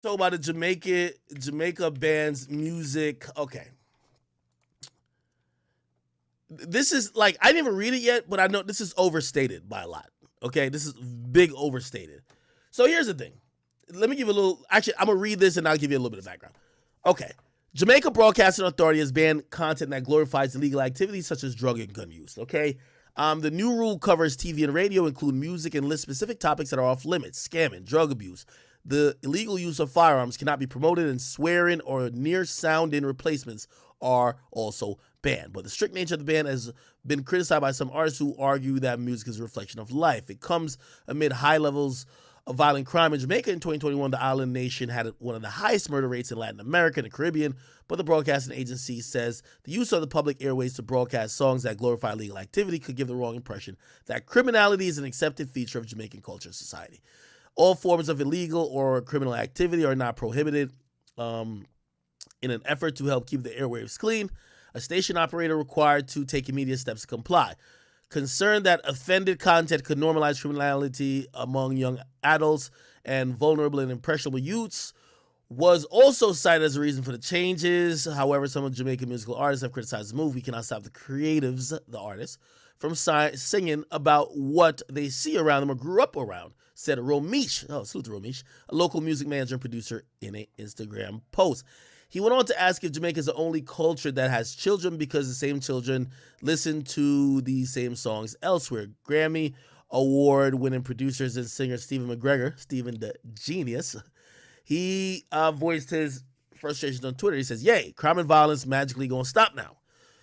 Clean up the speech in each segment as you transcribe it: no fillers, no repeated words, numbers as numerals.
Talk about the Jamaica band's music. Okay, this is like I didn't even read it yet, but I know this is overstated by a lot. Okay, this is big overstated. So here's the thing. Let me give you a little. Actually, I'm gonna read this and I'll give you a little bit of background. Okay, Jamaica Broadcasting Authority has banned content that glorifies illegal activities such as drug and gun use. Okay. The new rule covers TV and radio, include music, and lists specific topics that are off limits: scamming, drug abuse. The illegal use of firearms cannot be promoted, and swearing or near sounding replacements are also banned. But the strict nature of the ban has been criticized by some artists who argue that music is a reflection of life. It comes amid high levels of violent crime in Jamaica. In 2021, the island nation had one of the highest murder rates in Latin America and the Caribbean, but the broadcasting agency says the use of the public airways to broadcast songs that glorify illegal activity could give the wrong impression that criminality is an accepted feature of Jamaican culture and society. All forms of illegal or criminal activity are not prohibited. In an effort to help keep the airwaves clean, a station operator required to take immediate steps to comply. Concerned that offended content could normalize criminality among young adults and vulnerable and impressionable youths was also cited as a reason for the changes. However, some of Jamaican musical artists have criticized the move. We cannot stop the creatives, the artists, from singing about what they see around them or grew up around, said Romish, salute to Romish, a local music manager and producer, in an Instagram post. He went on to ask if Jamaica is the only culture that has children because the same children listen to these same songs elsewhere. Grammy Award-winning producers and singer Stephen McGregor, Stephen the Genius, he voiced his frustrations on Twitter. He says, "Yay, crime and violence magically gonna stop now."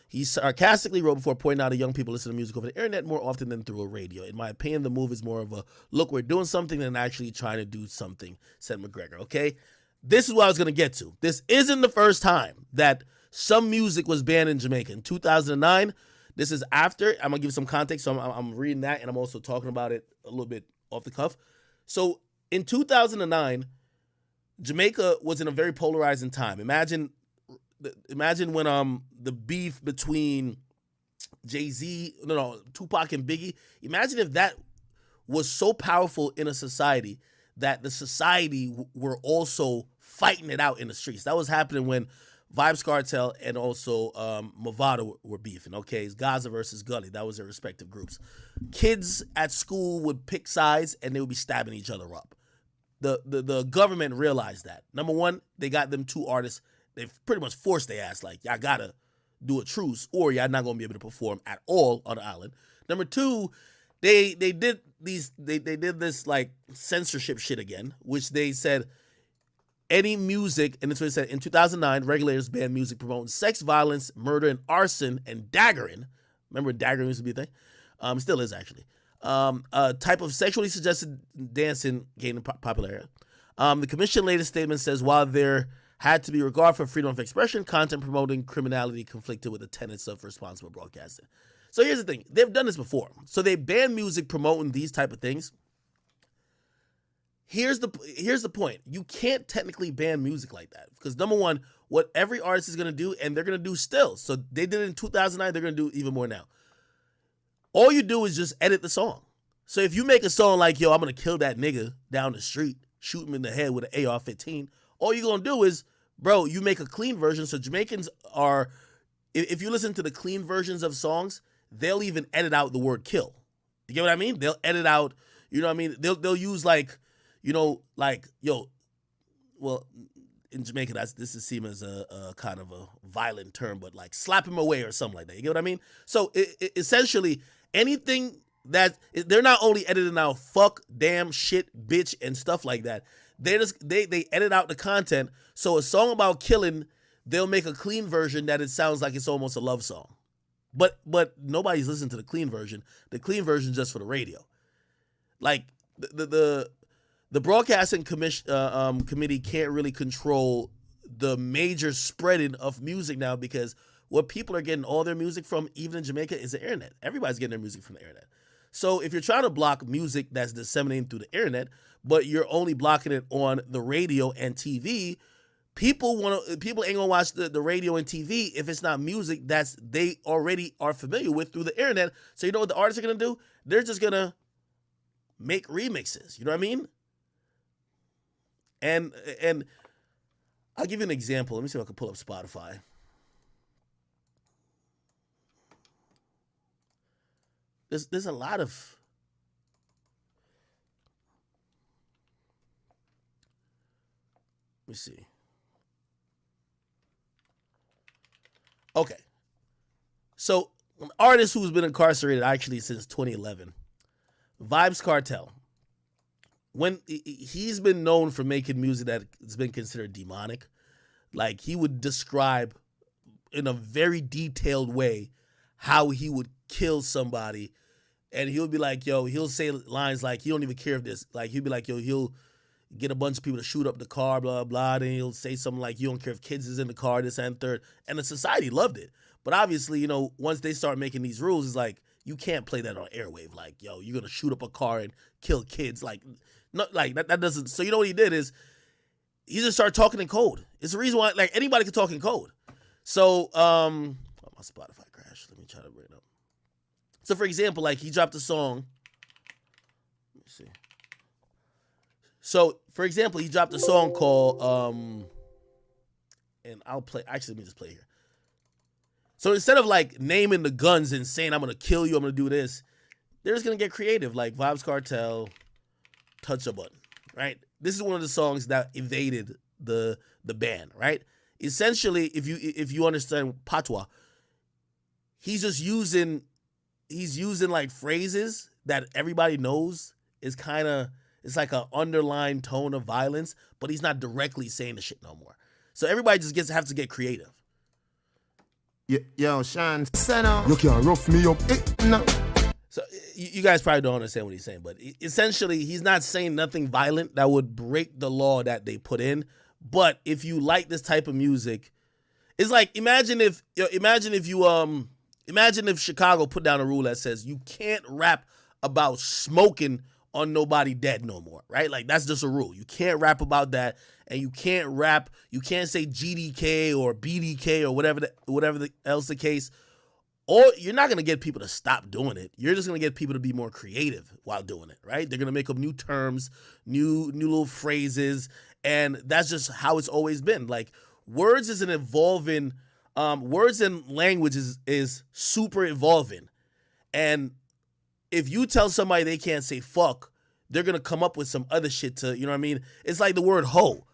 He sarcastically wrote before pointing out that young people listen to music over the internet more often than through a radio. In my opinion, the move is more of a, look, we're doing something than actually trying to do something, said McGregor, okay? This is what I was going to get to. This isn't the first time that some music was banned in Jamaica. In 2009, this is after. I'm going to give some context, so I'm reading that, and I'm also talking about it a little bit off the cuff. So in 2009, Jamaica was in a very polarizing time. Imagine when the beef between Tupac and Biggie. Imagine if that was so powerful in a society that the society were also fighting it out in the streets. That was happening when Vybz Kartel and also Mavado were beefing. Okay, it's Gaza versus Gully. That was their respective groups. Kids at school would pick sides and they would be stabbing each other up. The government realized that. Number one, they got them two artists. They pretty much forced their ass, like, y'all gotta do a truce or y'all not gonna be able to perform at all on the island. Number two, they did this like censorship shit again, which they said any music, and that's what it said in 2009, regulators banned music promoting sex, violence, murder, and arson, and daggering. Remember daggering used to be a thing? Still is actually. A type of sexually suggested dancing gaining popularity. The commission latest statement says while there had to be regard for freedom of expression, content promoting criminality conflicted with the tenets of responsible broadcasting. So here's the thing. They've done this before. So they ban music promoting these type of things. Here's the point. You can't technically ban music like that because, number one, what every artist is going to do, and they're going to do still. So they did it in 2009. They're going to do even more now. All you do is just edit the song. So if you make a song like, yo, I'm going to kill that nigga down the street, shoot him in the head with an AR-15, all you're going to do is, bro, you make a clean version. So Jamaicans are, if you listen to the clean versions of songs, they'll even edit out the word kill. You get what I mean? They'll edit out, you know what I mean? They'll use like, you know, like, yo, well, in Jamaica, this is seen as a kind of a violent term, but like slap him away or something like that. You get what I mean? So essentially, anything that they're not only editing out fuck, damn, shit, bitch, and stuff like that. They edit out the content. So a song about killing, they'll make a clean version that it sounds like it's almost a love song. But nobody's listening to the clean version. The clean version is just for the radio. Like the broadcasting committee can't really control the major spreading of music now because what people are getting all their music from, even in Jamaica, is the internet. Everybody's getting their music from the internet. So if you're trying to block music that's disseminating through the internet, but you're only blocking it on the radio and TV, people ain't gonna watch the radio and TV if it's not music that's they already are familiar with through the internet. So you know what the artists are gonna do? They're just gonna make remixes. You know what I mean? And I'll give you an example. Let me see if I can pull up Spotify. There's a lot of let me see. Okay. So an artist who's been incarcerated actually since 2011, Vybz Kartel. When he's been known for making music that's been considered demonic, like he would describe in a very detailed way how he would kill somebody, and he'll be like, yo, he'll say lines like, he don't even care if this, like he'll be like, yo, he'll get a bunch of people to shoot up the car, blah, blah, then he'll say something like, you don't care if kids is in the car, this and third, and the society loved it. But obviously, you know, once they start making these rules, it's like, you can't play that on airwave, like, yo, you're gonna shoot up a car and kill kids, like, not like that doesn't. So you know what he did is he just started talking in code. It's the reason why, like, anybody can talk in code. So oh, my Spotify crashed. Let me try to bring it up. So for example, like he dropped a song. Let me see. So for example, he dropped a song called and I'll play. Actually, let me just play here. So instead of like naming the guns and saying I'm gonna kill you, I'm gonna do this, they're just gonna get creative, like Vybz Kartel. Touch a button, right? This is one of the songs that evaded the ban, right? Essentially, if you understand patois, he's using like phrases that everybody knows is kind of, it's like an underlying tone of violence, but he's not directly saying the shit no more. So everybody just have to get creative. Yo, Sean, you can't rough me up. No. So you guys probably don't understand what he's saying, but essentially he's not saying nothing violent that would break the law that they put in. But if you like this type of music, it's like imagine if Chicago put down a rule that says you can't rap about smoking on nobody dead no more, right? Like that's just a rule. You can't rap about that, and you can't say GDK or BDK or whatever else the case. Or you're not going to get people to stop doing it. You're just going to get people to be more creative while doing it, right? They're going to make up new terms, new little phrases, and that's just how it's always been. Like words is an evolving, words and language is super evolving. And if you tell somebody they can't say fuck, they're going to come up with some other shit to, you know what I mean? It's like the word hoe.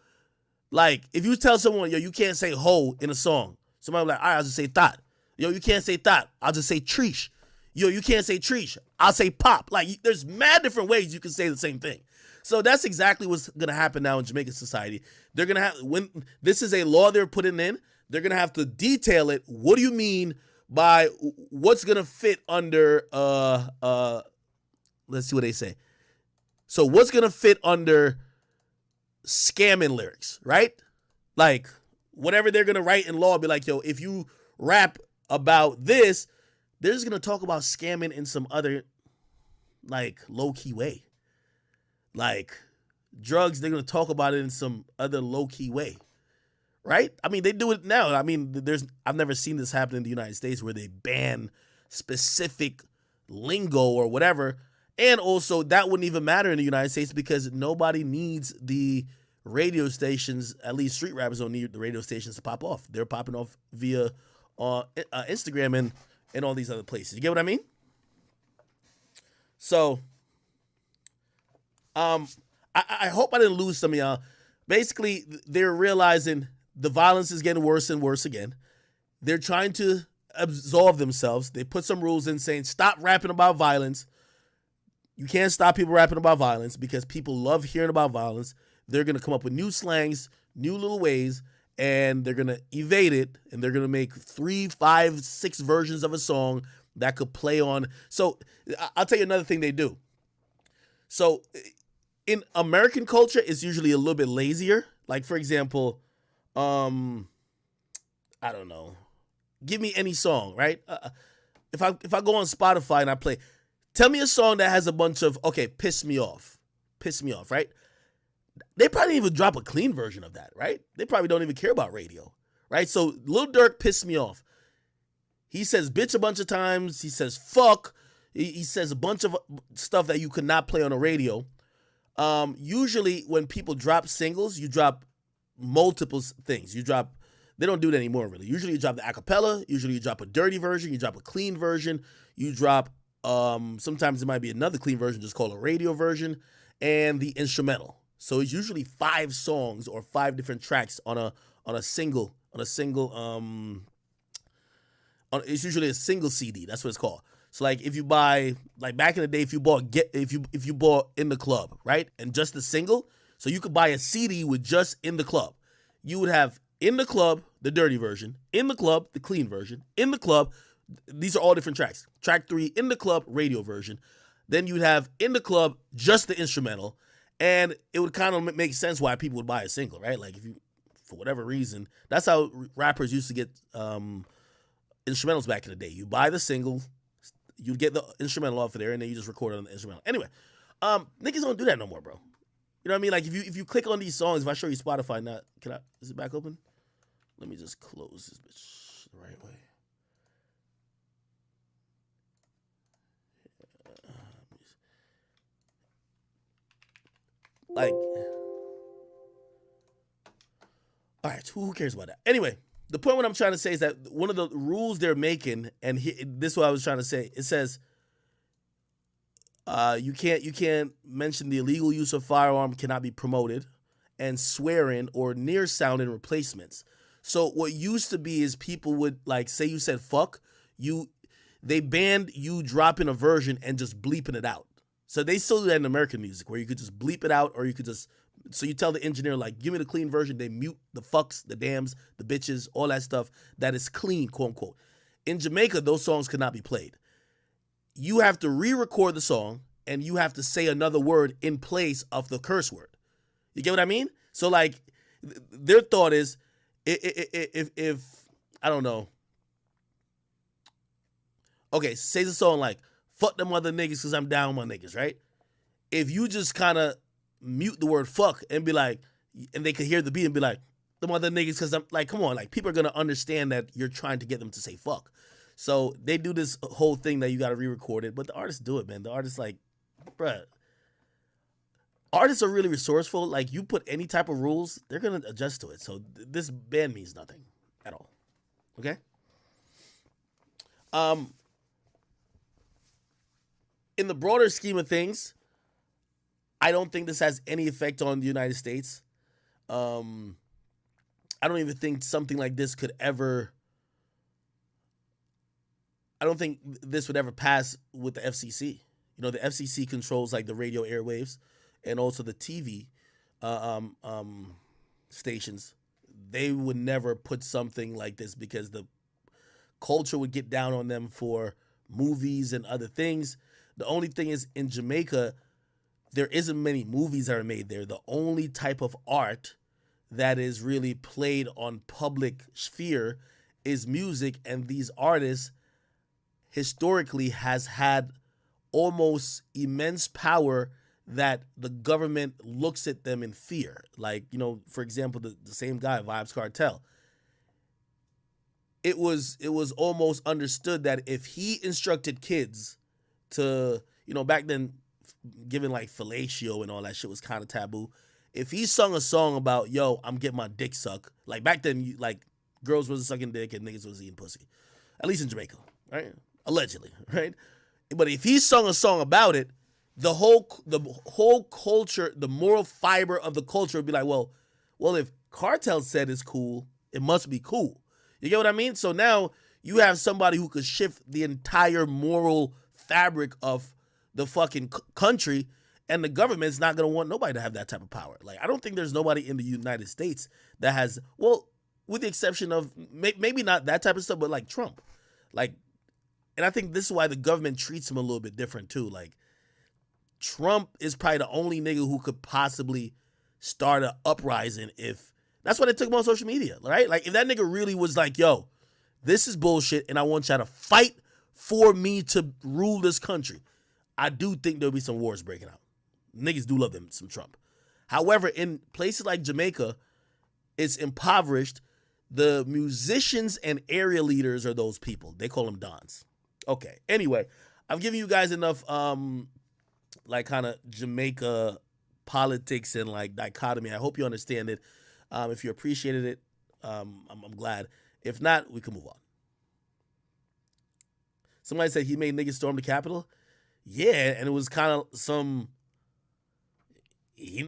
Like if you tell someone, yo, you can't say hoe in a song, somebody will be like, all right, I'll just say thought. Yo, you can't say thought. I'll just say treesh. Yo, you can't say treesh. I'll say pop. Like, there's mad different ways you can say the same thing. So that's exactly what's going to happen now in Jamaican society. They're going to have, when this is a law they're putting in, they're going to have to detail it. What do you mean by what's going to fit under, let's see what they say. So what's going to fit under scamming lyrics, right? Like, whatever they're going to write in law, be like, yo, if you rap about this, they're just gonna talk about scamming in some other like low-key way. Like drugs, they're gonna talk about it in some other low-key way. Right? I mean, they do it now. I mean, I've never seen this happen in the United States where they ban specific lingo or whatever. And also that wouldn't even matter in the United States because nobody needs the radio stations, at least street rappers don't need the radio stations to pop off. They're popping off via Instagram and all these other places. You get what I mean? So, I hope I didn't lose some of y'all. Basically, they're realizing the violence is getting worse and worse again. They're trying to absolve themselves. They put some rules in saying, stop rapping about violence. You can't stop people rapping about violence because people love hearing about violence. They're going to come up with new slangs, new little ways, and they're going to evade it, and they're going to make 3, 5, 6 versions of a song that could play on. So I'll tell you another thing they do. So in American culture, it's usually a little bit lazier. Like, for example, I don't know. Give me any song, right? If I go on Spotify and I play, tell me a song that has a bunch of, okay, piss me off, right? They probably even drop a clean version of that, right? They probably don't even care about radio, right? So Lil Durk pissed me off. He says bitch a bunch of times. He says fuck. He says a bunch of stuff that you could not play on the radio. Usually when people drop singles, you drop multiple things. They don't do it anymore really. Usually you drop the acapella, usually you drop a dirty version, you drop a clean version, you drop sometimes it might be another clean version just called a radio version, and the instrumental. So it's usually 5 songs or 5 different tracks on a single it's usually a single CD. That's what it's called. So like if you buy, like back in the day, if you bought In the Club, right, and just the single, so you could buy a CD with just In the Club. You would have In the Club, the dirty version, In the Club, the clean version, In the Club. These are all different tracks. Track 3, In the Club, radio version. Then you'd have In the Club, just the instrumental, and it would kind of make sense why people would buy a single, right? Like if you, for whatever reason, that's how rappers used to get instrumentals back in the day. You buy the single, you get the instrumental off of there, and then you just record it on the instrumental. Anyway, niggas don't do that no more, bro. You know what I mean? Like if you click on these songs, if I show you Spotify, is it back open? Let me just close this bitch the right way. Like, all right, who cares about that? Anyway, the point what I'm trying to say is that one of the rules they're making, and this is what I was trying to say. It says you can't mention the illegal use of firearm cannot be promoted, and swearing or near sounding replacements. So what used to be is people would like say you said fuck, they banned you dropping a version and just bleeping it out. So they still do that in American music where you could just bleep it out, or you could just, so you tell the engineer like, give me the clean version. They mute the fucks, the dams, the bitches, all that stuff that is clean, quote unquote. In Jamaica, those songs could not be played. You have to re-record the song and you have to say another word in place of the curse word. You get what I mean? So like their thought is if I don't know. Okay, say the song like, fuck them other niggas because I'm down with my niggas, right? If you just kind of mute the word fuck and be like, and they could hear the beat and be like, them other niggas because I'm like, come on, like people are going to understand that you're trying to get them to say fuck. So they do this whole thing that you got to re-record it, but the artists do it, man. The artists like, bruh, artists are really resourceful. Like you put any type of rules, they're going to adjust to it. So this ban means nothing at all. Okay? In the broader scheme of things, I don't think this has any effect on the United States. I don't even think something like this could ever, I don't think this would ever pass with the FCC. You know, the FCC controls like the radio airwaves and also the TV stations. They would never put something like this because the culture would get down on them for movies and other things. The only thing is in Jamaica, there isn't many movies that are made there. The only type of art that is really played on public sphere is music, and these artists historically has had almost immense power that the government looks at them in fear. Like, you know, for example, the same guy, Vibes Cartel. It was almost understood that if he instructed kids to, you know, back then giving like fellatio and all that shit was kind of taboo. If he sung a song about, yo, I'm getting my dick sucked, like back then, like girls wasn't sucking dick and niggas was eating pussy, at least in Jamaica, right? Allegedly, right? But if he sung a song about it, the whole culture, the moral fiber of the culture would be like, well, if Cartel said it's cool, it must be cool. You get what I mean? So now you have somebody who could shift the entire moral fabric of the fucking country, and the government's not going to want nobody to have that type of power. Like, I don't think there's nobody in the United States that has, well, with the exception of maybe not that type of stuff, but like Trump. Like, and I think this is why the government treats him a little bit different too. Like, Trump is probably the only nigga who could possibly start an uprising if, that's why they took him on social media, right? Like, if that nigga really was like, yo, this is bullshit and I want y'all to fight for me to rule this country, I do think there'll be some wars breaking out. Niggas do love them some Trump. However, in places like Jamaica, it's impoverished. The musicians and area leaders are those people. They call them dons. Okay. Anyway, I've given you guys enough like kind of Jamaica politics and like dichotomy. I hope you understand it. If you appreciated it, I'm glad. If not, we can move on. Somebody said he made niggas storm the Capitol. Yeah, and it was kind of some. He